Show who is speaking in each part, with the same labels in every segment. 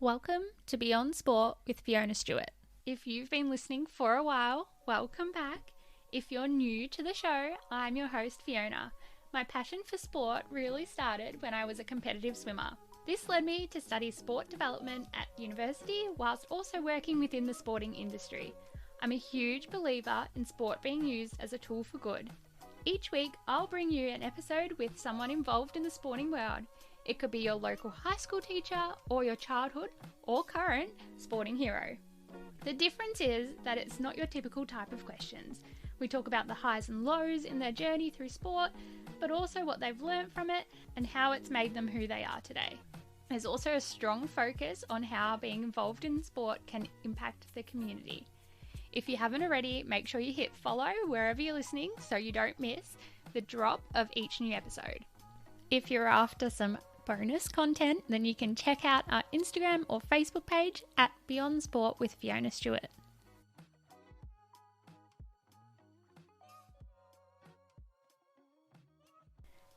Speaker 1: Welcome to Beyond Sport with Fiona Stewart. If you've been listening for a while, welcome back. If you're new to the show, I'm your host Fiona. My passion for sport really started when I was a competitive swimmer. This led me to study sport development at university whilst also working within the sporting industry. I'm a huge believer in sport being used as a tool for good. Each week, I'll bring you an episode with someone involved in the sporting world. It could be your local high school teacher or your childhood or current sporting hero. The difference is that it's not your typical type of questions. We talk about the highs and lows in their journey through sport, but also what they've learned from it and how it's made them who they are today. There's also a strong focus on how being involved in sport can impact the community. If you haven't already, make sure you hit follow wherever you're listening so you don't miss the drop of each new episode. If you're after some bonus content, then you can check out our Instagram or Facebook page at Beyond Sport with Fiona Stewart.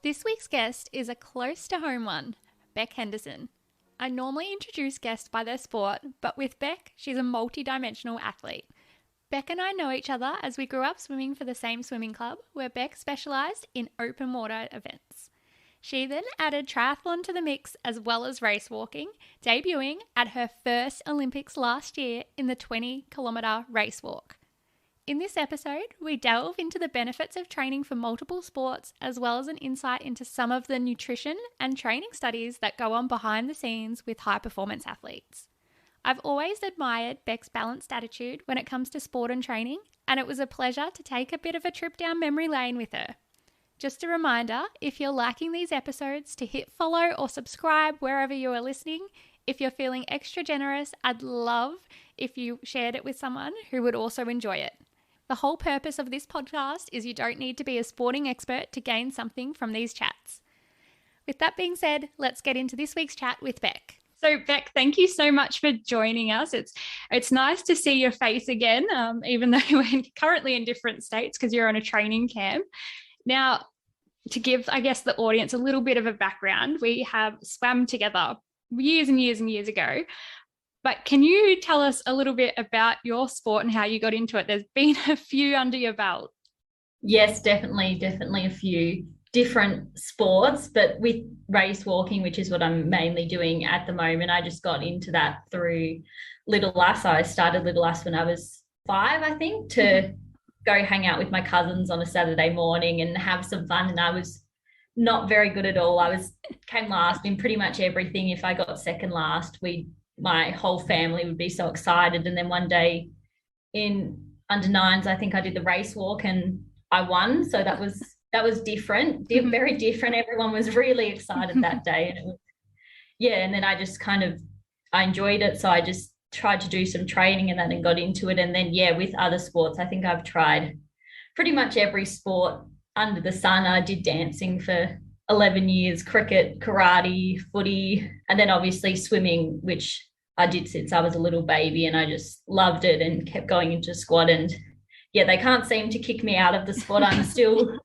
Speaker 1: This week's guest is a close to home one, Bec Henderson. I normally introduce guests by their sport, but with Bec, she's a multi-dimensional athlete. Bec and I know each other as we grew up swimming for the same swimming club, where Bec specialised in open water events. She then added triathlon to the mix as well as race walking, debuting at her first Olympics last year in the 20-kilometre race walk. In this episode, we delve into the benefits of training for multiple sports as well as an insight into some of the nutrition and training studies that go on behind the scenes with high-performance athletes. I've always admired Bec's balanced attitude when it comes to sport and training, and it was a pleasure to take a bit of a trip down memory lane with her. Just a reminder, if you're liking these episodes, to hit follow or subscribe wherever you are listening. If you're feeling extra generous, I'd love if you shared it with someone who would also enjoy it. The whole purpose of this podcast is you don't need to be a sporting expert to gain something from these chats. With that being said, let's get into this week's chat with Bec. So Bec, thank you so much for joining us. It's nice to see your face again, even though we're currently in different states because you're on a training camp. Now, to give, I guess, the audience a little bit of a background, we have swam together years and years and years ago. But can you tell us a little bit about your sport and how you got into it? There's been a few under your belt.
Speaker 2: Yes, definitely a few different sports, but with race walking, which is what I'm mainly doing at the moment, I just got into that through Little Us. I started Little Us when I was 5, I think, to go hang out with my cousins on a Saturday morning and have some fun. And I was not very good at all. Came last in pretty much everything. If I got second last, my whole family would be so excited. And then one day in under nines, I think I did the race walk and I won. So that was different, very different. Everyone was really excited that day. And it was, and then I enjoyed it. So I just tried to do some training and then got into it. And then, with other sports, I think I've tried pretty much every sport under the sun. I did dancing for 11 years, cricket, karate, footy, and then obviously swimming, which I did since I was a little baby, and I just loved it and kept going into squad. And they can't seem to kick me out of the sport. I'm still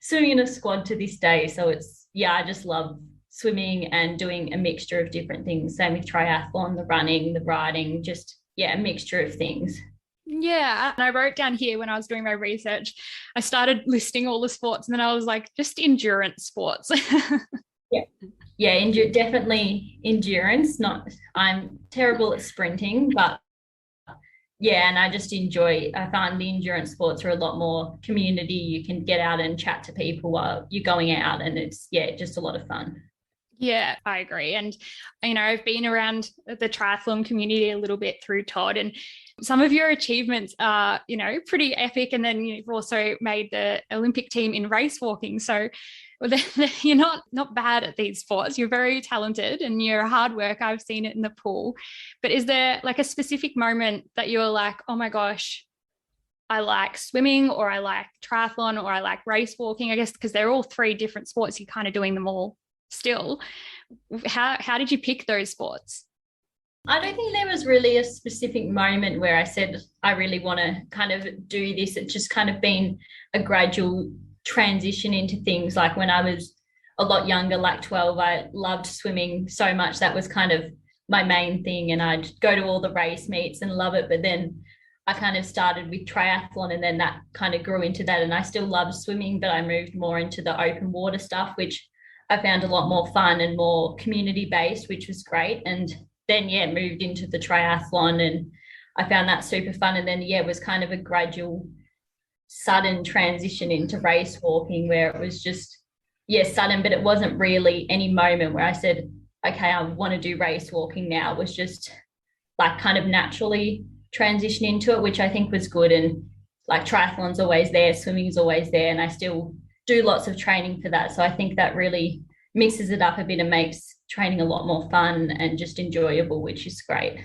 Speaker 2: swimming in a squad to this day. So I just love swimming and doing a mixture of different things. Same with triathlon, the running, the riding, just, a mixture of things.
Speaker 1: Yeah, and I wrote down here when I was doing my research, I started listing all the sports and then I was like, just endurance sports.
Speaker 2: Definitely endurance. I'm terrible at sprinting, but and I find the endurance sports are a lot more community. You can get out and chat to people while you're going out, and it's just a lot of fun.
Speaker 1: Yeah, I agree. And, I've been around the triathlon community a little bit through Todd, and some of your achievements are, pretty epic. And then you've also made the Olympic team in race walking. So you're not bad at these sports. You're very talented and you're hard work. I've seen it in the pool. But is there like a specific moment that you're like, oh my gosh, I like swimming, or I like triathlon, or I like race walking, I guess, because they're all 3 different sports. You're kind of doing them all still. How did you pick those sports?
Speaker 2: I don't think there was really a specific moment where I said, I really want to kind of do this. It's just kind of been a gradual transition into things. Like when I was a lot younger, like 12, I loved swimming so much. That was kind of my main thing, and I'd go to all the race meets and love it. But then I kind of started with triathlon, and then that kind of grew into that. And I still love swimming, but I moved more into the open water stuff, which I found a lot more fun and more community based, which was great. And then, yeah, moved into the triathlon, and I found that super fun. And then, yeah, it was kind of a gradual, sudden transition into race walking where it was just, yeah, sudden, but it wasn't really any moment where I said, okay, I want to do race walking now. It was just like kind of naturally transition into it, which I think was good. And like triathlon's always there, swimming's always there, and I still do lots of training for that. So I think that really mixes it up a bit and makes training a lot more fun and just enjoyable, which is great.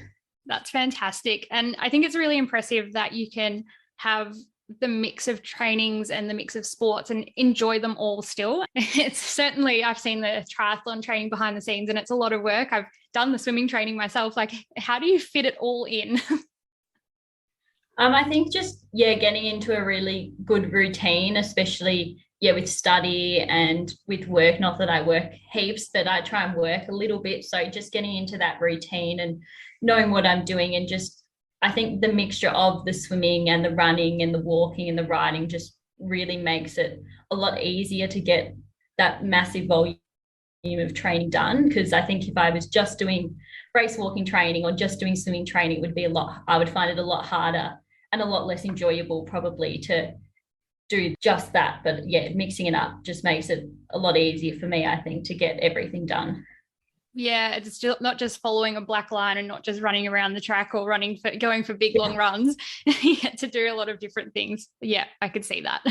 Speaker 1: That's fantastic. And I think it's really impressive that you can have the mix of trainings and the mix of sports and enjoy them all still. It's certainly, I've seen the triathlon training behind the scenes and it's a lot of work. I've done the swimming training myself. Like, how do you fit it all in?
Speaker 2: I think just, yeah, getting into a really good routine, especially, yeah, with study and with work. Not that I work heaps, but I try and work a little bit. So just getting into that routine and knowing what I'm doing, and just, I think the mixture of the swimming and the running and the walking and the riding just really makes it a lot easier to get that massive volume of training done. Because I think if I was just doing race walking training or just doing swimming training, it would be I would find it a lot harder and a lot less enjoyable probably to do just that. But yeah, mixing it up just makes it a lot easier for me, I think, to get everything done.
Speaker 1: Yeah, it's still not just following a black line and not just running around the track or going for big long runs. You get to do a lot of different things. Yeah, I could see that.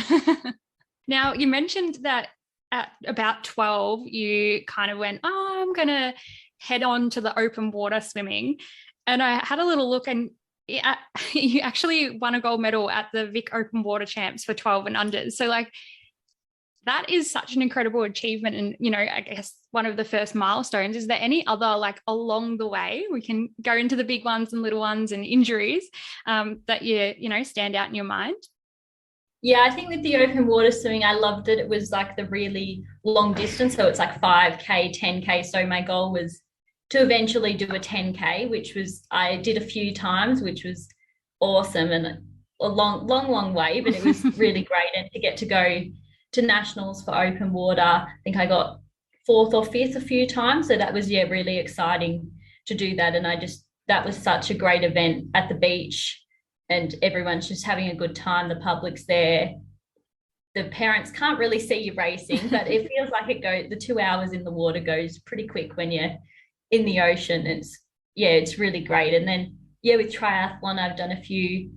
Speaker 1: Now, you mentioned that at about 12, you kind of went, oh, I'm going to head on to the open water swimming. And I had a little look, and you actually won a gold medal at the Vic Open Water Champs for 12 and unders. So like, that is such an incredible achievement. And, you know, I guess one of the first milestones. Is there any other, like, along the way, we can go into the big ones and little ones and injuries that you know, stand out in your mind?
Speaker 2: Yeah, I think with the open water swimming, I loved it. It was like the really long distance. So it's like 5K, 10K. So my goal was to eventually do a 10K, which was, I did a few times, which was awesome, and a long way, but it was really great. And to get to go to nationals for open water, I think I got fourth or fifth a few times. So that was, yeah, really exciting to do that. And that was such a great event at the beach, and everyone's just having a good time. The public's there. The parents can't really see you racing, but it feels like the 2 hours in the water goes pretty quick when you're in the ocean. It's really great. And then, yeah, with triathlon, I've done a few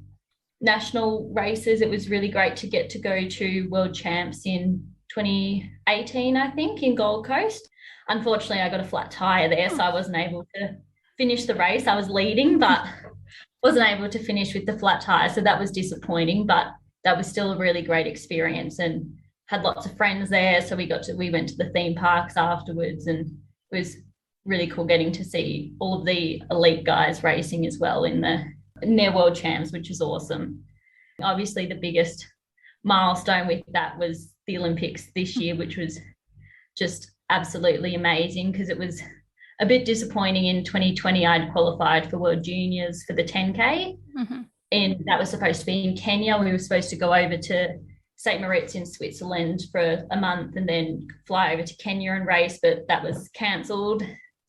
Speaker 2: national races. It was really great to get to go to world champs in 2018, I think, in Gold Coast. Unfortunately, I got a flat tire there, so I wasn't able to finish the race. I was leading, but wasn't able to finish with the flat tire. So that was disappointing, but that was still a really great experience, and had lots of friends there. So we went to the theme parks afterwards, and it was really cool getting to see all of the elite guys racing as well in their world champs, which is awesome. Obviously, the biggest milestone with that was the Olympics this year, which was just absolutely amazing, because it was a bit disappointing. In 2020, I'd qualified for World Juniors for the 10K, and that was supposed to be in Kenya. We were supposed to go over to St. Moritz in Switzerland for a month and then fly over to Kenya and race, but that was cancelled.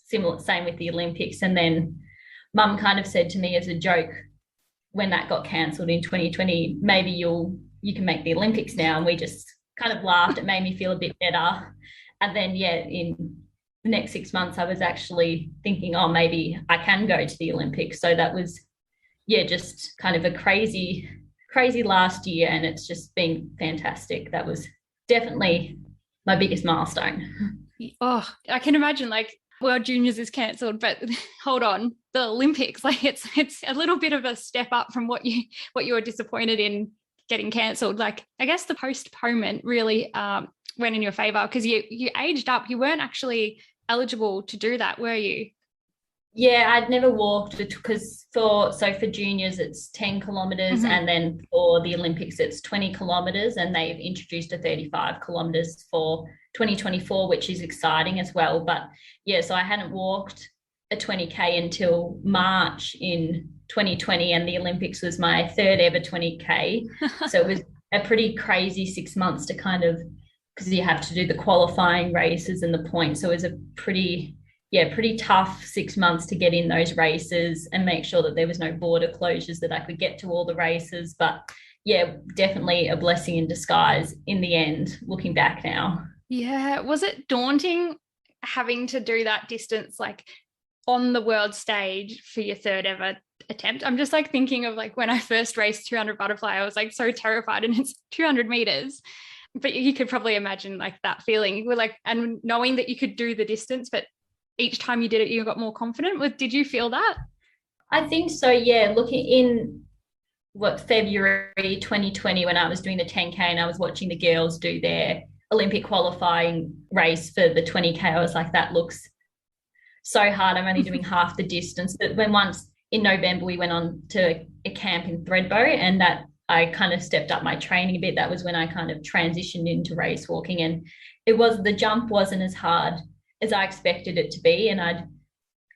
Speaker 2: Same with the Olympics. And then Mum kind of said to me as a joke when that got cancelled in 2020, maybe you can make the Olympics now. And we just kind of laughed. It made me feel a bit better. And then, yeah, in the next 6 months, I was actually thinking, oh, maybe I can go to the Olympics. So that was, yeah, just kind of a crazy last year, and it's just been fantastic. That was definitely my biggest milestone.
Speaker 1: Oh, I can imagine, like, World Juniors is cancelled, but hold on, the Olympics, like, it's a little bit of a step up from what you were disappointed in getting cancelled. Like, I guess the postponement really went in your favor, because you aged up. You weren't actually eligible to do that, were you?
Speaker 2: Yeah, I'd never walked, because for juniors it's 10 kilometers, and then for the Olympics it's 20 kilometers, and they've introduced a 35 kilometers for 2024, which is exciting as well. But yeah, so I hadn't walked a 20K until March in 2020, and the Olympics was my third ever 20K. So it was a pretty crazy 6 months to kind of, because you have to do the qualifying races and the points. So it was a pretty tough 6 months to get in those races and make sure that there was no border closures, that I could get to all the races. But yeah, definitely a blessing in disguise in the end, looking back now.
Speaker 1: Yeah. Was it daunting having to do that distance, like on the world stage for your third ever attempt? I'm just like thinking of like when I first raced 200 butterfly, I was like so terrified, and it's 200 meters. But you could probably imagine like that feeling. You were like, and knowing that you could do the distance, but each time you did it, you got more confident. Did you feel that?
Speaker 2: I think so, yeah. Looking in February 2020, when I was doing the 10K and I was watching the girls do their Olympic qualifying race for the 20K, I was like, that looks so hard. I'm only doing half the distance. But when once in November we went on to a camp in Thredbo, and that I kind of stepped up my training a bit. That was when I kind of transitioned into race walking, and the jump wasn't as hard as I expected it to be. And I'd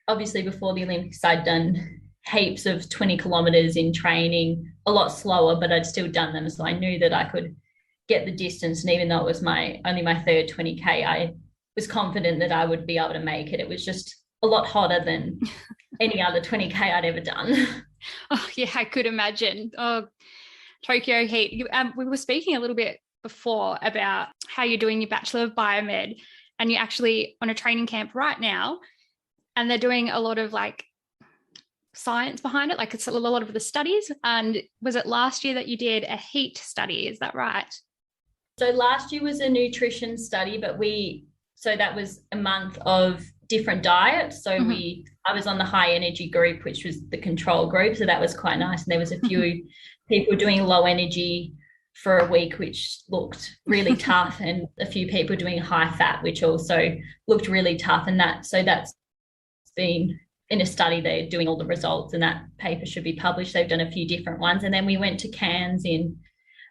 Speaker 2: obviously, before the Olympics, I'd done heaps of 20 kilometers in training, a lot slower, but I'd still done them. So I knew that I could get the distance. And even though it was only my third 20K, I was confident that I would be able to make it. It was just a lot hotter than any other 20K I'd ever done.
Speaker 1: Oh yeah, I could imagine. Oh, Tokyo heat. We were speaking a little bit before about how you're doing your Bachelor of Biomed, and you're actually on a training camp right now, and they're doing a lot of like science behind it. Like it's a lot of the studies. And was it last year that you did a heat study? Is that right?
Speaker 2: So last year was a nutrition study, but that was a month of different diets. So I was on the high energy group, which was the control group. So that was quite nice. And there was a few people doing low energy for a week, which looked really tough, and a few people doing high fat, which also looked really tough. And that's been in a study. They're doing all the results, and that paper should be published. They've done a few different ones. And then we went to Cairns in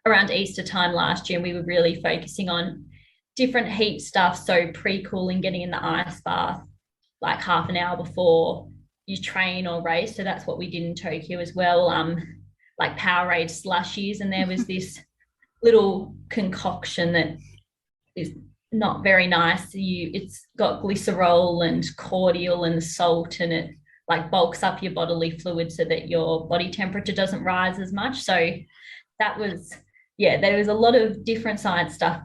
Speaker 2: around Easter time last year, and we were really focusing on different heat stuff. So pre-cooling, getting in the ice bath like half an hour before you train or race. So that's what we did in Tokyo as well. Like Powerade slushies. And there was this little concoction that is not very nice. It's got glycerol and cordial and salt, and it like bulks up your bodily fluid so that your body temperature doesn't rise as much. So that was, there was a lot of different science stuff,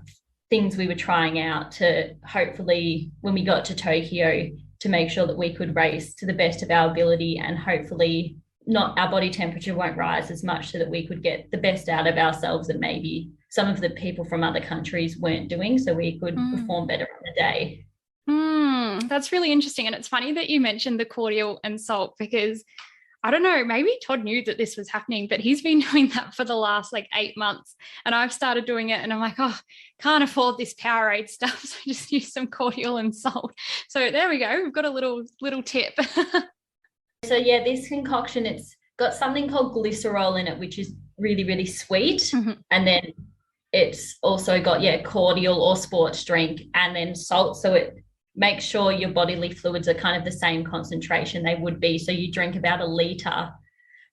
Speaker 2: things we were trying out to hopefully, when we got to Tokyo, to make sure that we could race to the best of our ability, and hopefully our body temperature won't rise as much, so that we could get the best out of ourselves that maybe some of the people from other countries weren't doing, so we could perform better on the day.
Speaker 1: That's really interesting. And it's funny that you mentioned the cordial and salt, because I don't know, maybe Todd knew that this was happening, but he's been doing that for the last like 8 months. And I've started doing it, and I'm like, oh, can't afford this Powerade stuff. So just use some cordial and salt. So there we go. We've got a little tip.
Speaker 2: So this concoction, it's got something called glycerol in it, which is really, really sweet. And then it's also got, cordial or sports drink, and then salt. So it makes sure your bodily fluids are kind of the same concentration they would be. So you drink about 1 liter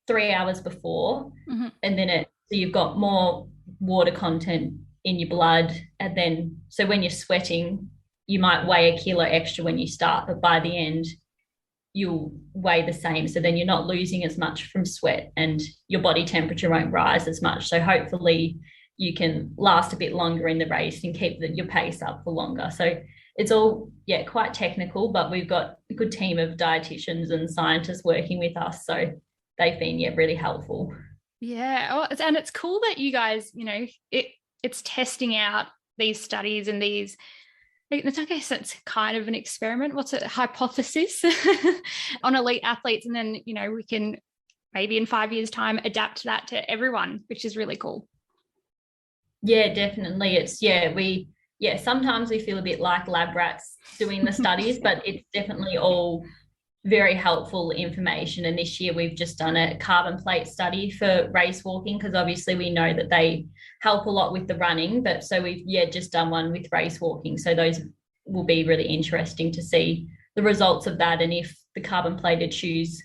Speaker 2: 3 hours before, and then so you've got more water content in your blood. And then, so when you're sweating, you might weigh 1 kilo extra when you start, but by the end, you'll weigh the same. So then you're not losing as much from sweat, and your body temperature won't rise as much. So hopefully you can last a bit longer in the race and keep your pace up for longer. So it's all, quite technical, but we've got a good team of dietitians and scientists working with us. So they've been, really helpful.
Speaker 1: Yeah. Oh, and it's cool that you guys, it's testing out these studies and these, I guess it's kind of an experiment. What's it? Hypothesis on elite athletes. And then, we can maybe in 5 years' time adapt that to everyone, which is really cool.
Speaker 2: Yeah, definitely. It's, sometimes we feel a bit like lab rats doing the studies, but it's definitely all very helpful information. And this year we've just done a carbon plate study for race walking, because obviously we know that they help a lot with the running, but so we've just done one with race walking. So those will be really interesting to see the results of that, and if the carbon plated shoes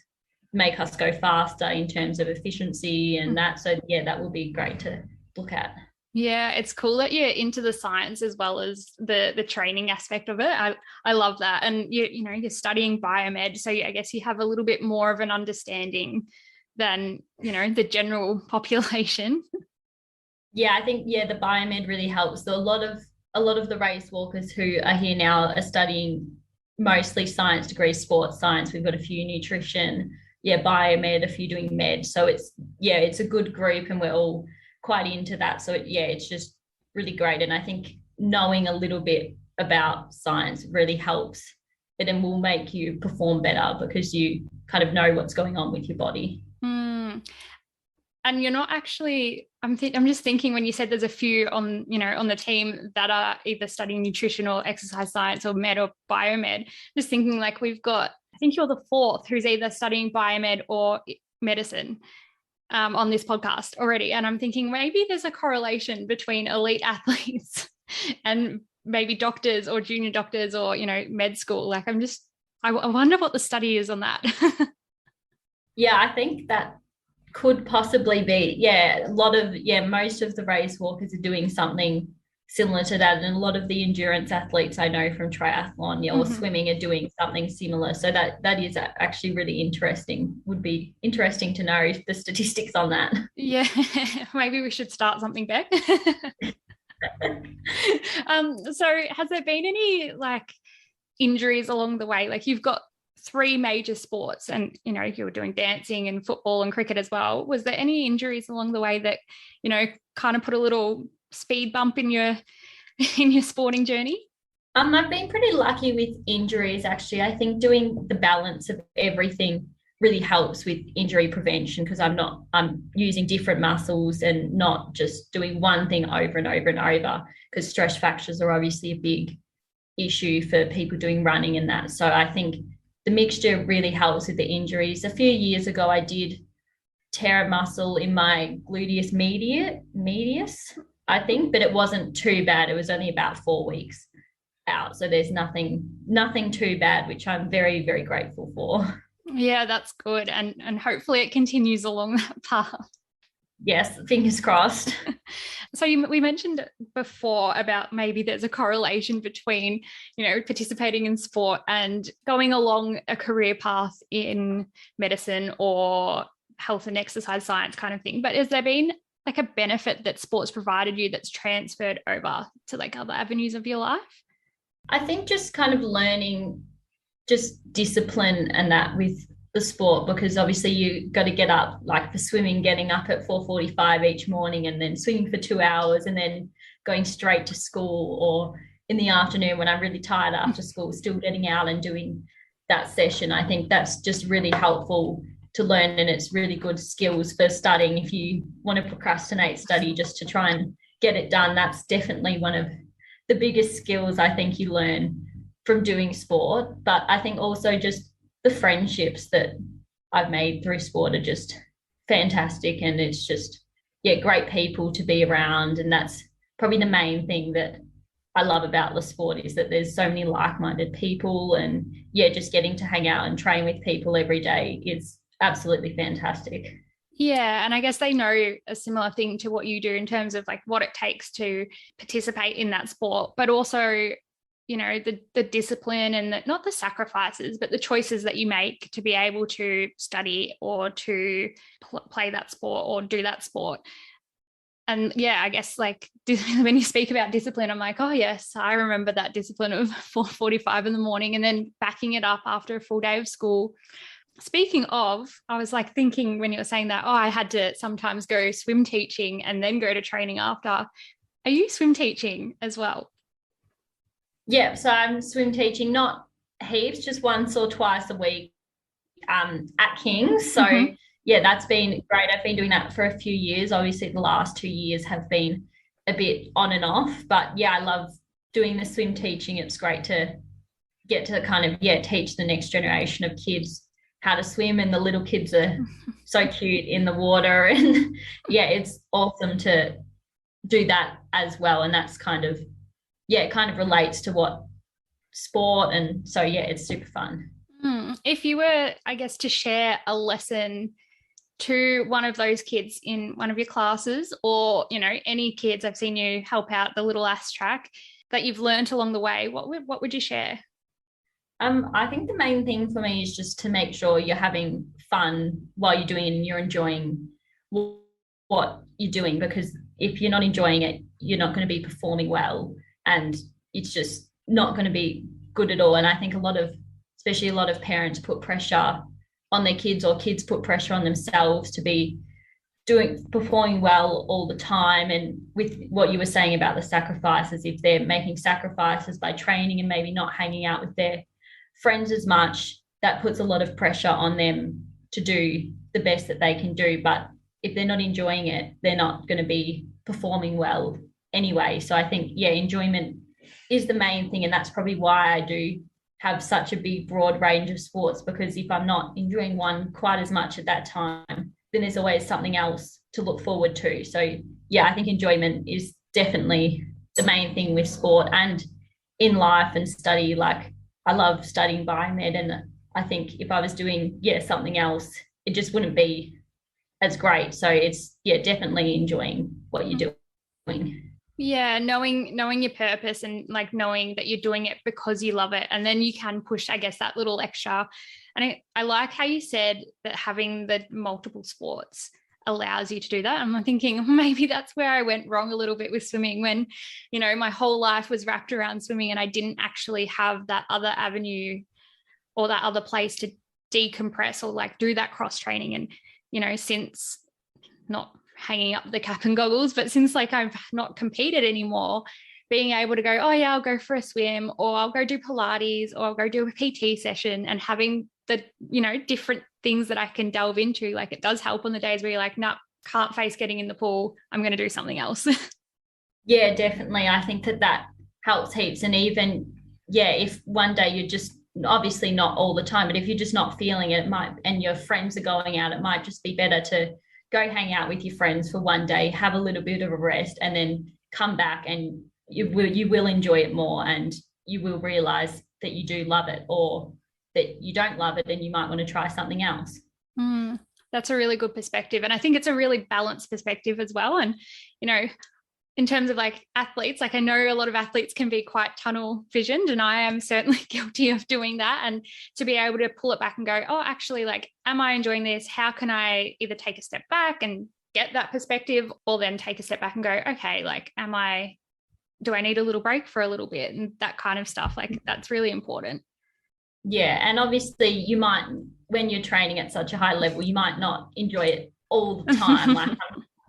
Speaker 2: make us go faster in terms of efficiency and that. So yeah, that will be great to look at.
Speaker 1: Yeah, it's cool that you're into the science as well as the training aspect of it. I love that. And you're studying biomed, so I guess you have a little bit more of an understanding than, the general population.
Speaker 2: Yeah, I think the biomed really helps. So a lot of the race walkers who are here now are studying mostly science degrees, sports science. We've got a few nutrition, biomed, a few doing med. So it's a good group and we're all quite into that. So it's just really great. And I think knowing a little bit about science really helps it and will make you perform better because you kind of know what's going on with your body.
Speaker 1: And you're not actually, I'm just thinking when you said there's a few on the team that are either studying nutrition or exercise science or med or biomed, just thinking like we've got, I think you're the fourth who's either studying biomed or medicine on this podcast already. And I'm thinking maybe there's a correlation between elite athletes and maybe doctors or junior doctors or, med school. Like I wonder what the study is on that.
Speaker 2: Yeah, I think that could possibly be, most of the race walkers are doing something similar to that. And a lot of the endurance athletes I know from triathlon or swimming are doing something similar. So that is actually really interesting. Would be interesting to know the statistics on that.
Speaker 1: Yeah, maybe we should start something, Bec. So has there been any injuries along the way? Like you've got 3 major sports and, you were doing dancing and football and cricket as well. Was there any injuries along the way that, kind of put a little speed bump in your sporting journey?
Speaker 2: I've been pretty lucky with injuries, actually. I think doing the balance of everything really helps with injury prevention because I'm using different muscles and not just doing one thing over and over and over because stress fractures are obviously a big issue for people doing running and that. So I think the mixture really helps with the injuries. A few years ago, I did tear a muscle in my gluteus medius, I think, but it wasn't too bad. It was only about 4 weeks out. So there's nothing too bad, which I'm very, very grateful for.
Speaker 1: Yeah, that's good. And hopefully it continues along that path.
Speaker 2: Yes, fingers crossed.
Speaker 1: So we mentioned before about maybe there's a correlation between, participating in sport and going along a career path in medicine or health and exercise science kind of thing. But has there been a benefit that sports provided you that's transferred over to other avenues of your life?
Speaker 2: I think just kind of learning just discipline and that with the sport, because obviously you got to get up, like for swimming, getting up at 4:45 each morning and then swimming for 2 hours and then going straight to school, or in the afternoon when I'm really tired after school, still getting out and doing that session. I think that's just really helpful to learn, and it's really good skills for studying. If you want to procrastinate study just to try and get it done, that's definitely one of the biggest skills I think you learn from doing sport. But I think also just the friendships that I've made through sport are just fantastic, and it's just great people to be around. And that's probably the main thing that I love about the sport, is that there's so many like-minded people, and just getting to hang out and train with people every day is absolutely fantastic.
Speaker 1: Yeah, and I guess they know a similar thing to what you do in terms of what it takes to participate in that sport, but also the discipline and not the sacrifices, but the choices that you make to be able to study or to play that sport or do that sport. And I guess when you speak about discipline, I'm like, oh yes, I remember that discipline of 4:45 in the morning and then backing it up after a full day of school. Speaking of, I was thinking when you were saying that, I had to sometimes go swim teaching and then go to training after. Are you swim teaching as well?
Speaker 2: Yeah, so I'm swim teaching, not heaps, just once or twice a week at King's. So that's been great. I've been doing that for a few years. Obviously, the last 2 years have been a bit on and off, but I love doing the swim teaching. It's great to get to kind of teach the next generation of kids how to swim, and the little kids are so cute in the water, and it's awesome to do that as well. And that's kind of it kind of relates to what sport, and so it's super fun.
Speaker 1: If you were, I guess, to share a lesson to one of those kids in one of your classes, or, you know, any kids, I've seen you help out the Little Ass track, that you've learned along the way, what would you share?
Speaker 2: I think the main thing for me is just to make sure you're having fun while you're doing it and you're enjoying what you're doing, because if you're not enjoying it, you're not going to be performing well, and it's just not going to be good at all. And I think especially a lot of parents put pressure on their kids, or kids put pressure on themselves to be performing well all the time. And with what you were saying about the sacrifices, if they're making sacrifices by training and maybe not hanging out with their friends as much, that puts a lot of pressure on them to do the best that they can do. But if they're not enjoying it, they're not going to be performing well anyway. So I think, yeah, enjoyment is the main thing. And that's probably why I do have such a big, broad range of sports, because if I'm not enjoying one quite as much at that time, then there's always something else to look forward to. So, yeah, I think enjoyment is definitely the main thing with sport and in life and study. Like, I love studying biomed, and I think if I was doing, something else, it just wouldn't be as great. So it's, definitely enjoying what you're doing.
Speaker 1: Yeah, knowing your purpose, and like knowing that you're doing it because you love it, and then you can push, I guess, that little extra. And I like how you said that having the multiple sports allows you to do that. I'm thinking maybe that's where I went wrong a little bit with swimming, when, you know, my whole life was wrapped around swimming and I didn't actually have that other avenue or that other place to decompress or like do that cross training. And, you know, since not hanging up the cap and goggles, but since like I've not competed anymore, being able to go, oh yeah, I'll go for a swim, or I'll go do Pilates, or I'll go do a PT session, and having the, you know, different things that I can delve into, like it does help on the days where you're like, nah, can't face getting in the pool, I'm going to do something else.
Speaker 2: Yeah, definitely. I think that helps heaps. And even, if one day you're just, obviously not all the time, but if you're just not feeling it, and your friends are going out, it might just be better to go hang out with your friends for one day, have a little bit of a rest, and then come back, and you will enjoy it more, and you will realize that you do love it, or that you don't love it and you might want to try something else.
Speaker 1: That's a really good perspective. And I think it's a really balanced perspective as well. And, you know, in terms of like athletes, like I know a lot of athletes can be quite tunnel visioned, and I am certainly guilty of doing that. And to be able to pull it back and go, oh, actually, like, am I enjoying this? How can I either take a step back and get that perspective, or then take a step back and go, okay, like, do I need a little break for a little bit? And that kind of stuff, like that's really important.
Speaker 2: Yeah. And obviously you might, when you're training at such a high level, you might not enjoy it all the time. Like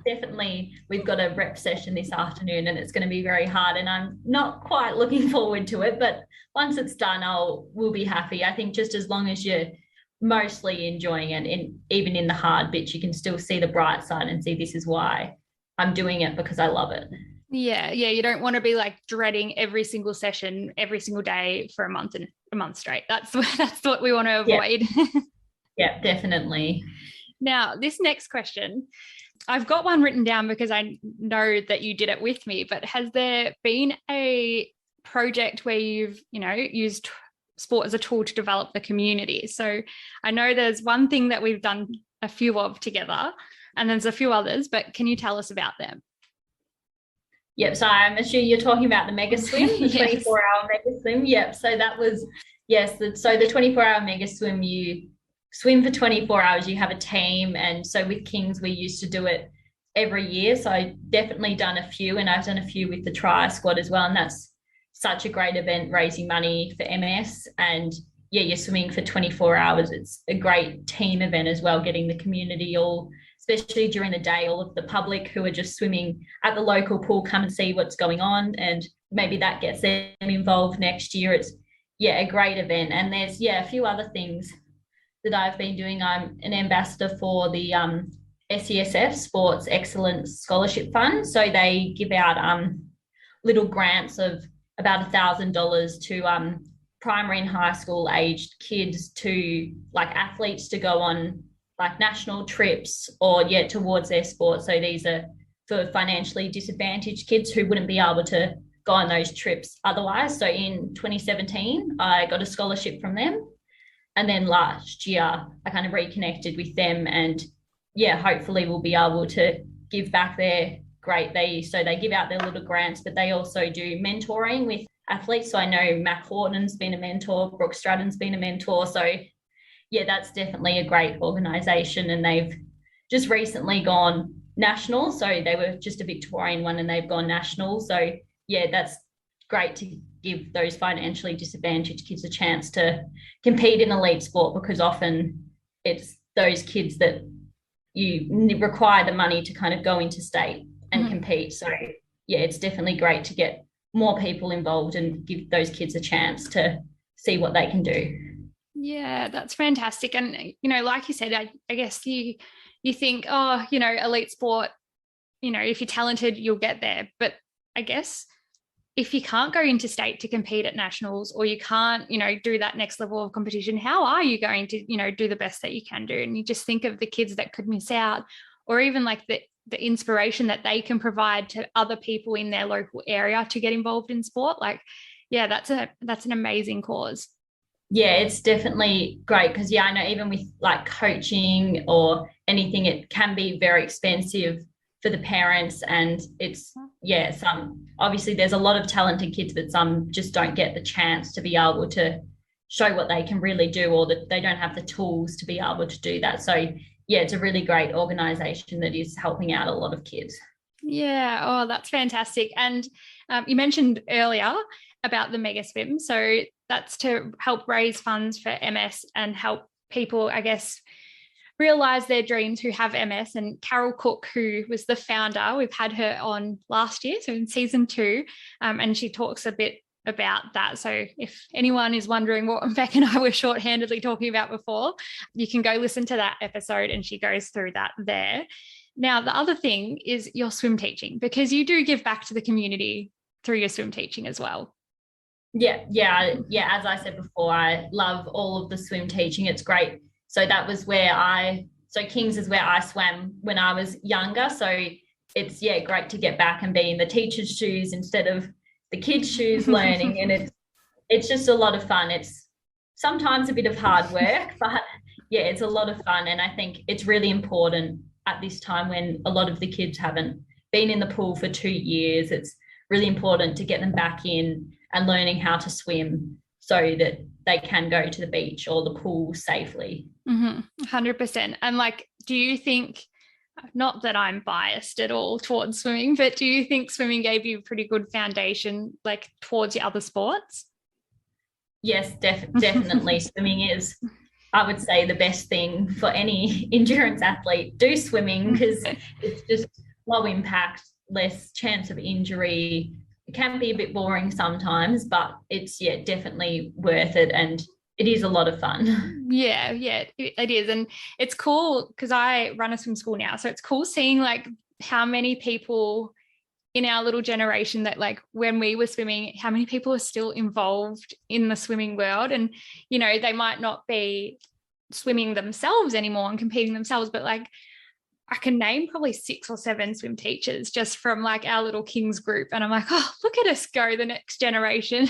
Speaker 2: definitely we've got a rep session this afternoon and it's going to be very hard, and I'm not quite looking forward to it, but once it's done, we'll be happy. I think just as long as you're mostly enjoying it, and even in the hard bits, you can still see the bright side and see, this is why I'm doing it, because I love it.
Speaker 1: Yeah. You don't want to be like dreading every single session every single day for a month straight. That's what we want to avoid.
Speaker 2: Yeah, definitely.
Speaker 1: Now, this next question, I've got one written down because I know that you did it with me, but has there been a project where you've, you know, used sport as a tool to develop the community? So I know there's one thing that we've done a few of together, and there's a few others, but can you tell us about them?
Speaker 2: Yep. So I'm assuming you're talking about the mega swim, the
Speaker 1: Yes.
Speaker 2: 24-hour mega swim. Yep. So that was, yes. So the 24-hour mega swim, you swim for 24 hours, you have a team. And so with Kings, we used to do it every year. So I definitely done a few, and I've done a few with the Tri Squad as well. And that's such a great event, raising money for MS. And yeah, you're swimming for 24 hours. It's a great team event as well, getting the community all, especially during the day, all of the public who are just swimming at the local pool come and see what's going on, and maybe that gets them involved next year. It's, a great event. And there's, a few other things that I've been doing. I'm an ambassador for the SESF, Sports Excellence Scholarship Fund. So they give out little grants of about $1,000 to primary and high school aged kids, to like athletes, to go on like national trips or towards their sport. So these are for financially disadvantaged kids who wouldn't be able to go on those trips otherwise. So in 2017, I got a scholarship from them. And then last year, I kind of reconnected with them, and yeah, hopefully we'll be able to give back their great. They give out their little grants, but they also do mentoring with athletes. So I know Mac Horton's been a mentor, Brooke Stratton's been a mentor. So yeah, that's definitely a great organisation, and they've just recently gone national. So they were just a Victorian one, and they've gone national. So yeah, that's great to give those financially disadvantaged kids a chance to compete in elite sport, because often it's those kids that you require the money to kind of go into state and compete. So yeah, it's definitely great to get more people involved and give those kids a chance to see what they can do.
Speaker 1: Yeah, that's fantastic. And, like you said, I guess you think, oh, elite sport, if you're talented, you'll get there. But I guess if you can't go into state to compete at nationals, or you can't, do that next level of competition, how are you going to, do the best that you can do? And you just think of the kids that could miss out, or even like the inspiration that they can provide to other people in their local area to get involved in sport. Like, yeah, that's an amazing cause.
Speaker 2: Yeah, it's definitely great, because yeah, I know even with like coaching or anything, it can be very expensive for the parents. And it's, yeah, some obviously there's a lot of talented kids, but some just don't get the chance to be able to show what they can really do, or that they don't have the tools to be able to do that. So yeah, it's a really great organization that is helping out a lot of kids.
Speaker 1: Yeah, oh, that's fantastic. And you mentioned earlier about the Mega Swim. So that's to help raise funds for MS and help people, I guess, realize their dreams who have MS. And Carol Cook, who was the founder, we've had her on last year, so in season 2, and she talks a bit about that. So if anyone is wondering what Bec and I were shorthandedly talking about before, you can go listen to that episode, and she goes through that there. Now, the other thing is your swim teaching, because you do give back to the community through your swim teaching as well.
Speaker 2: Yeah. As I said before, I love all of the swim teaching. It's great. So that was so Kings is where I swam when I was younger. So it's, yeah, great to get back and be in the teacher's shoes instead of the kids' shoes learning. And it's just a lot of fun. It's sometimes a bit of hard work, but yeah, it's a lot of fun. And I think it's really important at this time when a lot of the kids haven't been in the pool for 2 years. It's really important to get them back in and learning how to swim so that they can go to the beach or the pool safely.
Speaker 1: 100%. And like, do you think, not that I'm biased at all towards swimming, but do you think swimming gave you a pretty good foundation, like towards your other sports?
Speaker 2: Yes, definitely. Swimming is, I would say, the best thing for any endurance athlete. Do swimming, because it's just low impact, less chance of injury. It can be a bit boring sometimes, but it's, yeah, definitely worth it. And it is a lot of fun.
Speaker 1: Yeah, it is. And it's cool because I run a swim school now. So it's cool seeing like how many people in our little generation that, like, when we were swimming, how many people are still involved in the swimming world. And, they might not be swimming themselves anymore and competing themselves, but like I can name probably 6 or 7 swim teachers just from like our little Kings group. And I'm like, oh, look at us go, the next generation.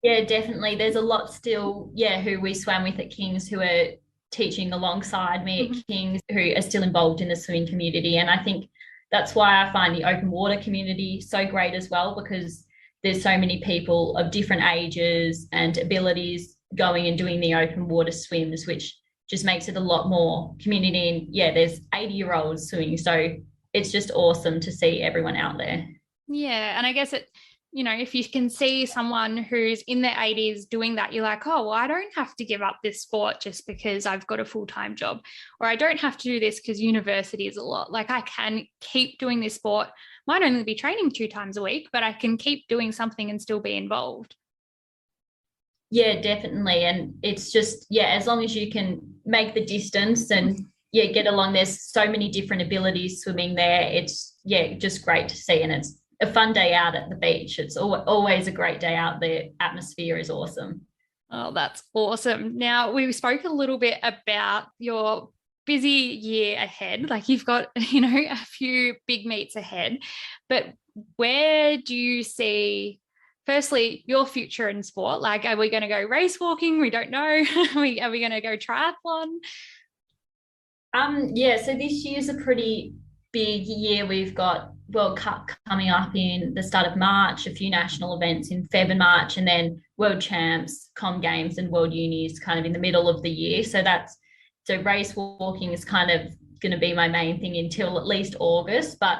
Speaker 2: Yeah, definitely. There's a lot still, yeah, who we swam with at Kings who are teaching alongside me at Kings, who are still involved in the swimming community. And I think that's why I find the open water community so great as well, because there's so many people of different ages and abilities going and doing the open water swims, which just makes it a lot more community. And yeah, there's 80-year-olds swimming. So it's just awesome to see everyone out there.
Speaker 1: Yeah. And I guess if you can see someone who's in their 80s doing that, you're like, oh, well, I don't have to give up this sport just because I've got a full-time job, or I don't have to do this because university is a lot. Like, I can keep doing this sport. Might only be training 2 times a week, but I can keep doing something and still be involved.
Speaker 2: Yeah, definitely. And it's just, yeah, as long as you can make the distance and, yeah, get along, there's so many different abilities swimming there. It's, yeah, just great to see. And it's a fun day out at the beach. It's always a great day out. The atmosphere is awesome.
Speaker 1: Oh, that's awesome. Now, we spoke a little bit about your busy year ahead. Like, you've got, a few big meets ahead, but where do you see firstly, your future in sport. Like, are we going to go race walking? We don't know. Are we going to go triathlon?
Speaker 2: Yeah, so this year's a pretty big year. We've got World Cup coming up in the start of March, a few national events in Feb and March, and then World Champs, Com Games, and World Unis kind of in the middle of the year. So race walking is kind of going to be my main thing until at least August. But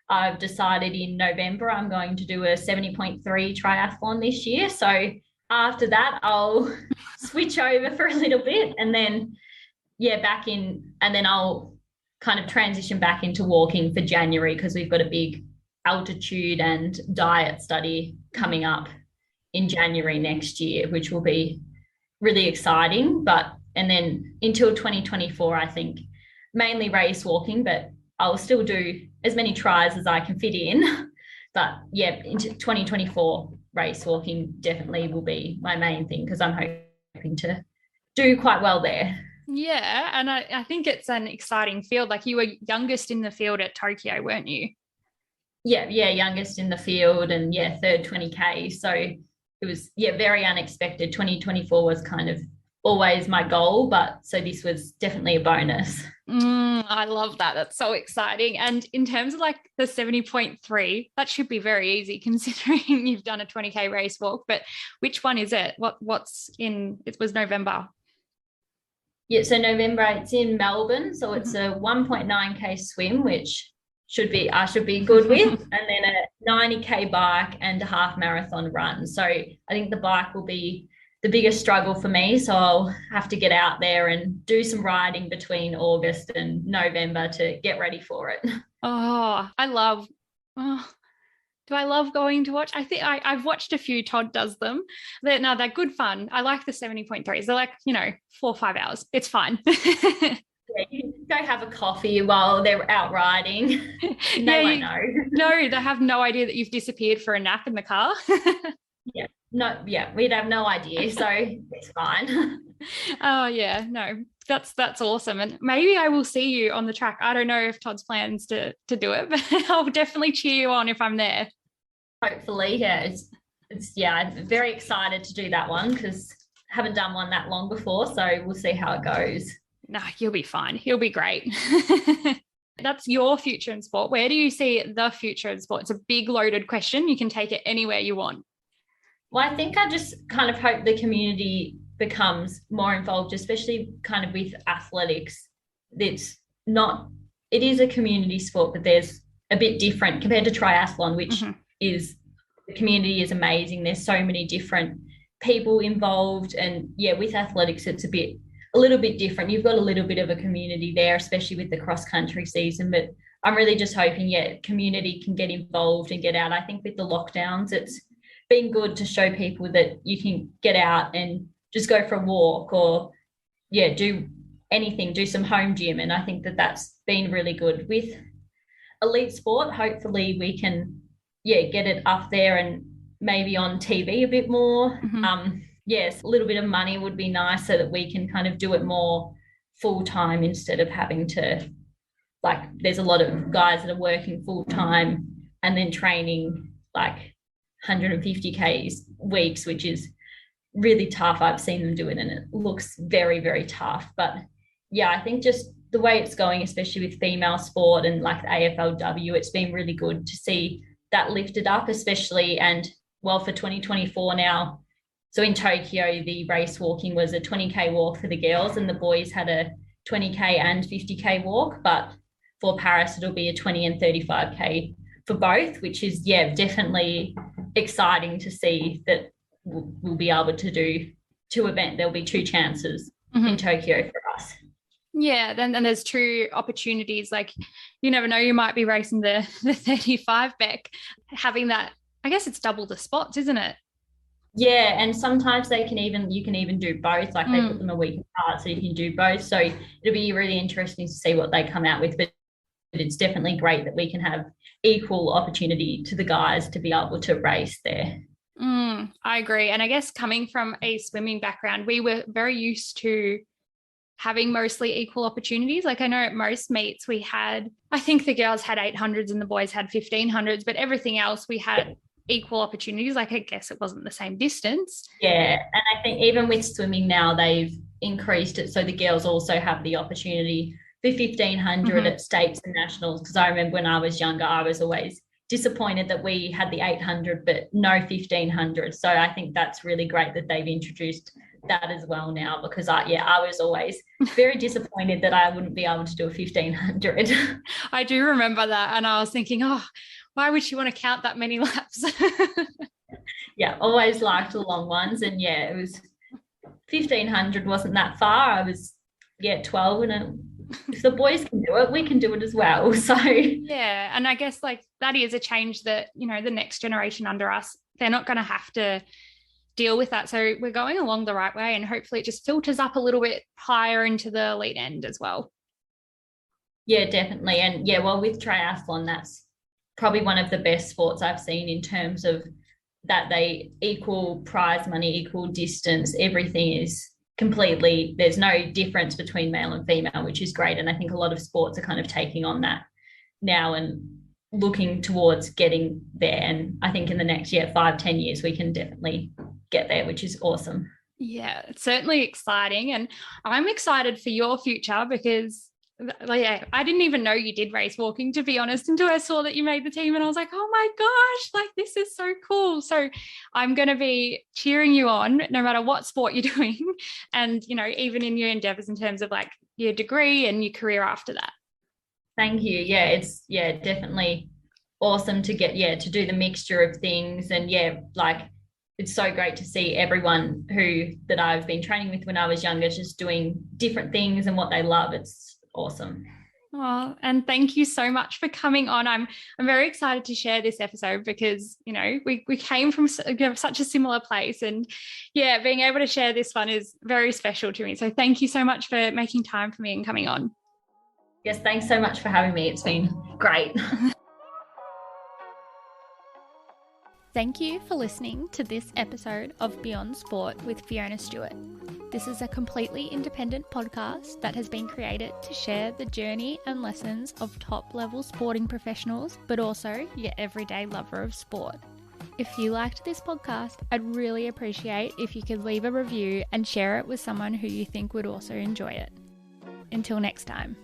Speaker 2: I've decided in November I'm going to do a 70.3 triathlon this year. So after that, I'll switch over for a little bit and then and then I'll kind of transition back into walking for January because we've got a big altitude and diet study coming up in January next year, which will be really exciting. And then until 2024, I think mainly race walking, but I'll still do as many tries as I can fit in. But yeah, into 2024, race walking definitely will be my main thing because I'm hoping to do quite well there.
Speaker 1: Yeah, and I think it's an exciting field. Like, you were youngest in the field at Tokyo, weren't you?
Speaker 2: Yeah, youngest in the field and third 20K. So it was, very unexpected. 2024 was kind of always my goal, but so this was definitely a bonus.
Speaker 1: I love that. That's so exciting. And in terms of like the 70.3, that should be very easy considering you've done a 20K race walk. But which one is it? What's in, it was November.
Speaker 2: Yeah, so November, it's in Melbourne. So it's a 1.9K swim, which I should be good with, and then a 90K bike and a half marathon run. So I think the bike will be the biggest struggle for me. So I'll have to get out there and do some riding between August and November to get ready for it.
Speaker 1: Oh, do I love going to watch? I think I've watched a few. Todd does them. They're good fun. I like the 70.3s. They're like, 4 or 5 hours. It's fine.
Speaker 2: Yeah, you can go have a coffee while they're out riding. They won't know.
Speaker 1: No, they have no idea that you've disappeared for a nap in the car.
Speaker 2: We'd have no idea. So it's fine.
Speaker 1: Oh yeah, no, that's awesome. And maybe I will see you on the track. I don't know if Todd's plans to do it, but I'll definitely cheer you on if I'm there.
Speaker 2: Hopefully, yeah. I'm very excited to do that one because I haven't done one that long before. So we'll see how it goes.
Speaker 1: No, you'll be fine. He'll be great. That's your future in sport. Where do you see the future in sport? It's a big loaded question. You can take it anywhere you want.
Speaker 2: Well, I think I just kind of hope the community becomes more involved, especially kind of with athletics. It is a community sport, but there's a bit different compared to triathlon, which is, the community is amazing. There's so many different people involved. And with athletics, it's a little bit different. You've got a little bit of a community there, especially with the cross country season, but I'm really just hoping, community can get involved and get out. I think with the lockdowns, it's been good to show people that you can get out and just go for a walk or do anything, do some home gym. And I think that that's been really good with elite sport. Hopefully we can get it up there and maybe on TV a bit more. Yes, a little bit of money would be nice so that we can kind of do it more full time instead of having to, like, there's a lot of guys that are working full time and then training like 150K weeks, which is really tough. I've seen them do it and it looks very, very tough. But I think just the way it's going, especially with female sport and like the AFLW, it's been really good to see that lifted up, especially for 2024 now. So in Tokyo, the race walking was a 20K walk for the girls and the boys had a 20K and 50K walk. But for Paris, it'll be a 20 and 35K for both, which is, definitely exciting to see that we'll be able to do 2 events. There'll be 2 chances in Tokyo for us.
Speaker 1: Yeah, then there's 2 opportunities. Like, you never know, you might be racing the 35 Bec, having that. I guess it's double the spots, isn't it?
Speaker 2: Yeah, and sometimes you can even do both. Like they put them a week apart, so you can do both. So it'll be really interesting to see what they come out with. But it's definitely great that we can have equal opportunity to the guys to be able to race there.
Speaker 1: I agree. And I guess coming from a swimming background, we were very used to having mostly equal opportunities. Like I know at most meets I think the girls had 800s and the boys had 1500s, but everything else we had equal opportunities. Like, I guess it wasn't the same distance.
Speaker 2: Yeah, and I think even with swimming now, they've increased it so the girls also have the opportunity for 1500 at states and nationals. Because I remember when I was younger, I was always disappointed that we had the 800 but no 1500. So I think that's really great that they've introduced that as well now, because I was always very disappointed that I wouldn't be able to do a 1500.
Speaker 1: I do remember that, and I was thinking, oh, why would you want to count that many laps?
Speaker 2: Yeah, always liked the long ones, and yeah, it was 1500 wasn't that far. I was 12, and if the boys can do it, we can do it as well. So
Speaker 1: yeah, and I guess like that is a change that, you know, the next generation under us, they're not going to have to deal with that. So we're going along the right way, and hopefully it just filters up a little bit higher into the elite end as well.
Speaker 2: Yeah, definitely. And yeah, well, with triathlon, that's probably one of the best sports I've seen in terms of that they equal prize money, equal distance, everything is completely, there's no difference between male and female, which is great. And I think a lot of sports are kind of taking on that now and looking towards getting there. And I think in the next 5-10 years, we can definitely get there, which is awesome.
Speaker 1: Yeah, it's certainly exciting. And I'm excited for your future because I didn't even know you did race walking, to be honest, until I saw that you made the team, and I was like, oh my gosh, like this is so cool. So I'm going to be cheering you on no matter what sport you're doing, and, you know, even in your endeavors in terms of like your degree and your career after that.
Speaker 2: Thank you. Yeah, it's definitely awesome to get to do the mixture of things. And like it's so great to see everyone that I've been training with when I was younger just doing different things and what they love. It's awesome.
Speaker 1: Oh, and thank you so much for coming on. I'm very excited to share this episode because, you know, we came from such a similar place, and being able to share this one is very special to me. So thank you so much for making time for me and coming on.
Speaker 2: Yes, thanks so much for having me. It's been great.
Speaker 1: Thank you for listening to this episode of Beyond Sport with Fiona Stewart. This is a completely independent podcast that has been created to share the journey and lessons of top-level sporting professionals, but also your everyday lover of sport. If you liked this podcast, I'd really appreciate if you could leave a review and share it with someone who you think would also enjoy it. Until next time.